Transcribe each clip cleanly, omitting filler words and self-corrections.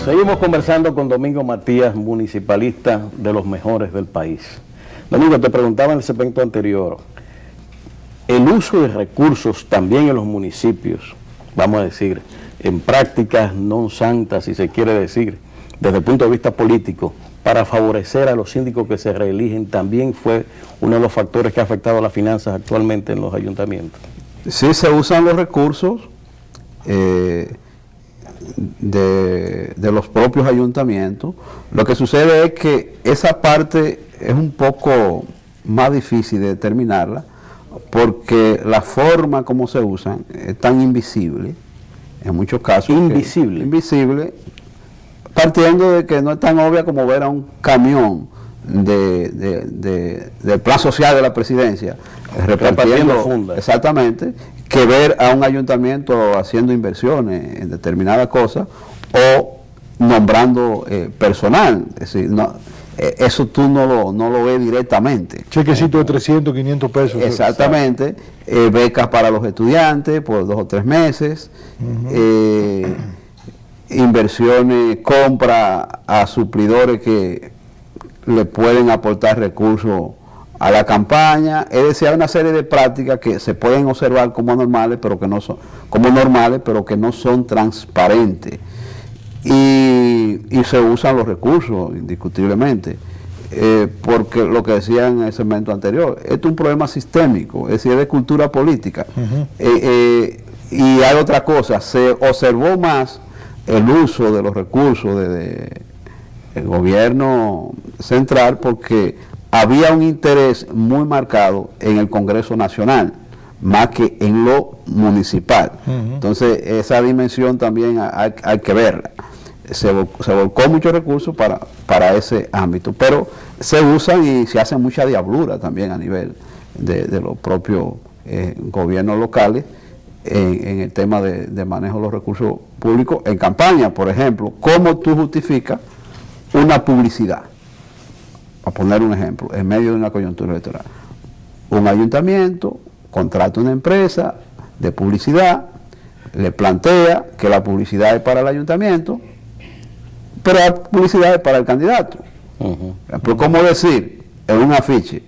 Seguimos conversando con Domingo Matías, municipalista de los mejores del país. Domingo, te preguntaba en el segmento anterior, el uso de recursos también en los municipios, vamos a decir, en prácticas no santas, si se quiere decir, desde el punto de vista político, para favorecer a los síndicos que se reeligen, también fue uno de los factores que ha afectado a las finanzas actualmente en los ayuntamientos. Sí, se usan los recursos de los propios ayuntamientos. Lo que sucede es que esa parte es un poco más difícil de determinarla, porque la forma como se usan es tan invisible, en muchos casos. Invisible, partiendo de que no es tan obvia como ver a un camión del plan social de la presidencia repartiendo fundas. Exactamente, que ver a un ayuntamiento haciendo inversiones en determinadas cosas o nombrando personal. Es decir, no, eso tú no lo ves directamente. Chequecito de 300, 500 pesos. Exactamente. Becas para los estudiantes por 2 o 3 meses. Inversiones, compra a suplidores que le pueden aportar recursos a la campaña. Es decir, hay una serie de prácticas que se pueden observar como normales, pero que no son transparentes. Y se usan los recursos, indiscutiblemente, porque lo que decía en el segmento anterior, esto es un problema sistémico, es decir, es de cultura política. Y hay otra cosa, se observó más el uso de los recursos del gobierno central porque había un interés muy marcado en el Congreso Nacional, más que en lo municipal. Entonces, esa dimensión también hay que verla. Se volcó muchos recursos para ese ámbito, pero se usan y se hacen mucha diablura también a nivel de los propios gobiernos locales en el tema de manejo de los recursos públicos en campaña. Por ejemplo, ¿cómo tú justificas una publicidad? A poner un ejemplo, en medio de una coyuntura electoral. Un ayuntamiento contrata una empresa de publicidad, le plantea que la publicidad es para el ayuntamiento, pero la publicidad es para el candidato. Pero ¿cómo decir en un afiche,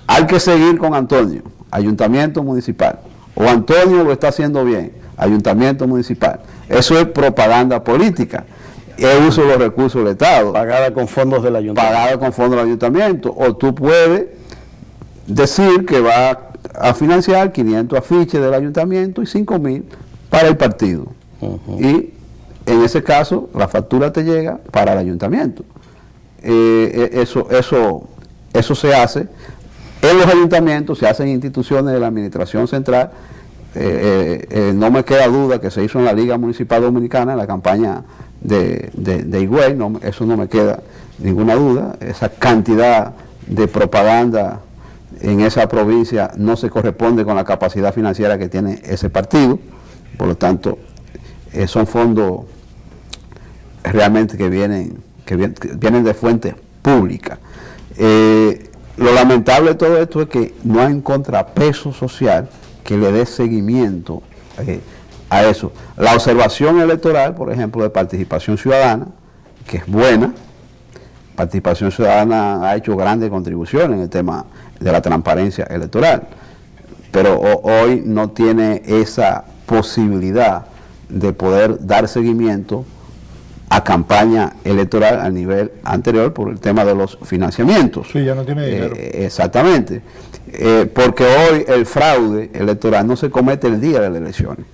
hay que seguir con Antonio, ayuntamiento municipal, o Antonio lo está haciendo bien, ayuntamiento municipal? Eso es propaganda política. El uso de los recursos del Estado. Pagada con fondos del ayuntamiento. Pagada con fondos del ayuntamiento. O tú puedes decir que va a financiar 500 afiches del ayuntamiento y 5.000 para el partido. Y en ese caso, la factura te llega para el ayuntamiento. Eso se hace en los ayuntamientos, se hace en instituciones de la administración central. No me queda duda que se hizo en la Liga Municipal Dominicana, en la campaña de Higüey, eso no me queda ninguna duda. Esa cantidad de propaganda en esa provincia no se corresponde con la capacidad financiera que tiene ese partido. Por lo tanto, son fondos realmente que vienen de fuentes públicas. Lo lamentable de todo esto es que no hay un contrapeso social que le dé seguimiento a eso. La observación electoral, por ejemplo, de Participación Ciudadana, que es buena. Participación Ciudadana ha hecho grandes contribuciones en el tema de la transparencia electoral, pero hoy no tiene esa posibilidad de poder dar seguimiento a campaña electoral a nivel anterior por el tema de los financiamientos. Sí, ya no tiene dinero. Exactamente. Porque hoy el fraude electoral no se comete el día de las elecciones.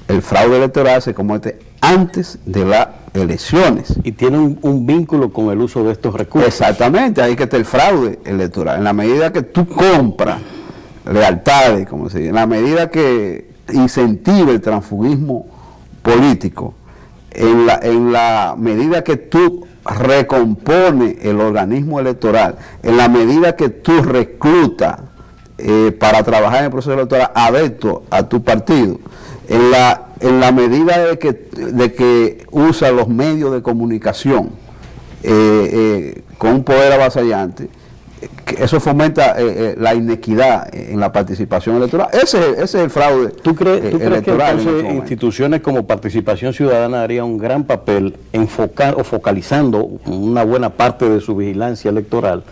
El fraude electoral se comete antes de las elecciones. Y tiene un vínculo con el uso de estos recursos. Exactamente, ahí que está el fraude electoral. En la medida que tú compras lealtades, como se dice, en la medida que incentiva el transfugismo político, en la medida que tú recompones el organismo electoral, en la medida que tú reclutas para trabajar en el proceso electoral adeptos a tu partido, en la medida de que usa los medios de comunicación con un poder avasallante, eso fomenta la inequidad en la participación electoral. Ese es el fraude. ¿Tú crees que electoral entonces instituciones como Participación Ciudadana harían un gran papel focalizando una buena parte de su vigilancia electoral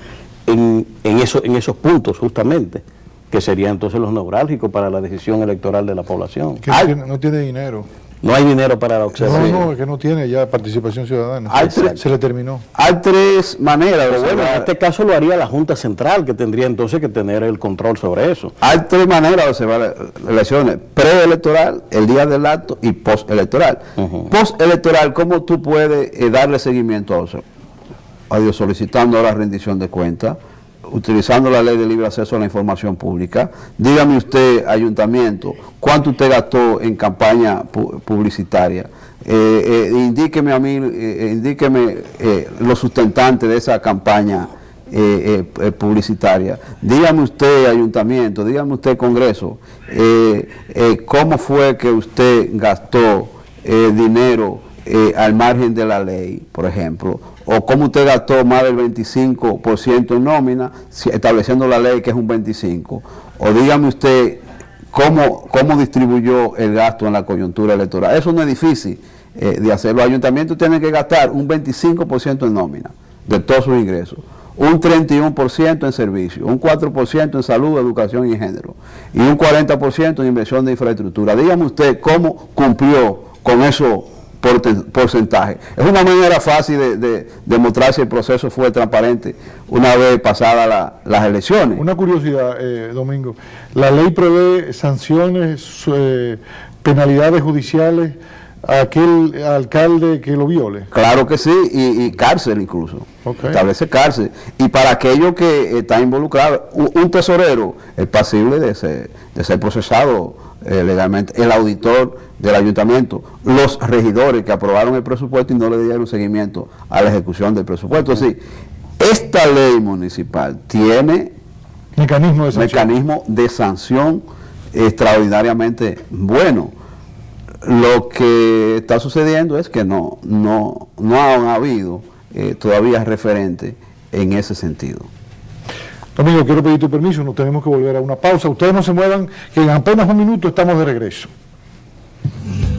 en esos puntos justamente, que serían entonces los neurálgicos para la decisión electoral de la población? Que no tiene dinero. No hay dinero para la observación. No, es que no tiene ya Participación Ciudadana. Se le terminó. Hay tres maneras de Bueno, en este caso lo haría la Junta Central, que tendría entonces que tener el control sobre eso. Hay tres maneras de observar elecciones: preelectoral, el día del acto, y postelectoral. Postelectoral, ¿cómo tú puedes darle seguimiento a eso? Adiós, solicitando la rendición de cuentas, utilizando la ley de libre acceso a la información pública. Dígame usted, ayuntamiento, ¿cuánto usted gastó en campaña publicitaria? Indíqueme a mí, indíqueme los sustentantes de esa campaña publicitaria. Dígame usted, ayuntamiento, dígame usted, Congreso, ¿cómo fue que usted gastó dinero al margen de la ley, por ejemplo? O cómo usted gastó más del 25% en nómina, estableciendo la ley que es un 25%. O dígame usted cómo distribuyó el gasto en la coyuntura electoral. Eso no es difícil de hacer. Los ayuntamientos tienen que gastar un 25% en nómina de todos sus ingresos, un 31% en servicios, un 4% en salud, educación y género, y un 40% en inversión de infraestructura. Dígame usted cómo cumplió con eso porcentaje. Es una manera fácil de demostrar si el proceso fue transparente una vez pasadas las elecciones. Una curiosidad, Domingo, la ley prevé sanciones, penalidades judiciales a aquel alcalde que lo viole. Claro que sí, y cárcel incluso. Establece cárcel. Y para aquellos que están involucrados, un tesorero es pasible de ser procesado legalmente, el auditor del ayuntamiento, los regidores que aprobaron el presupuesto y no le dieron seguimiento a la ejecución del presupuesto. Así, esta ley municipal tiene mecanismo de sanción extraordinariamente bueno. Lo que está sucediendo es que no han habido todavía referentes en ese sentido. Domingo, quiero pedir tu permiso, nos tenemos que volver a una pausa. Ustedes no se muevan, que en apenas un minuto estamos de regreso.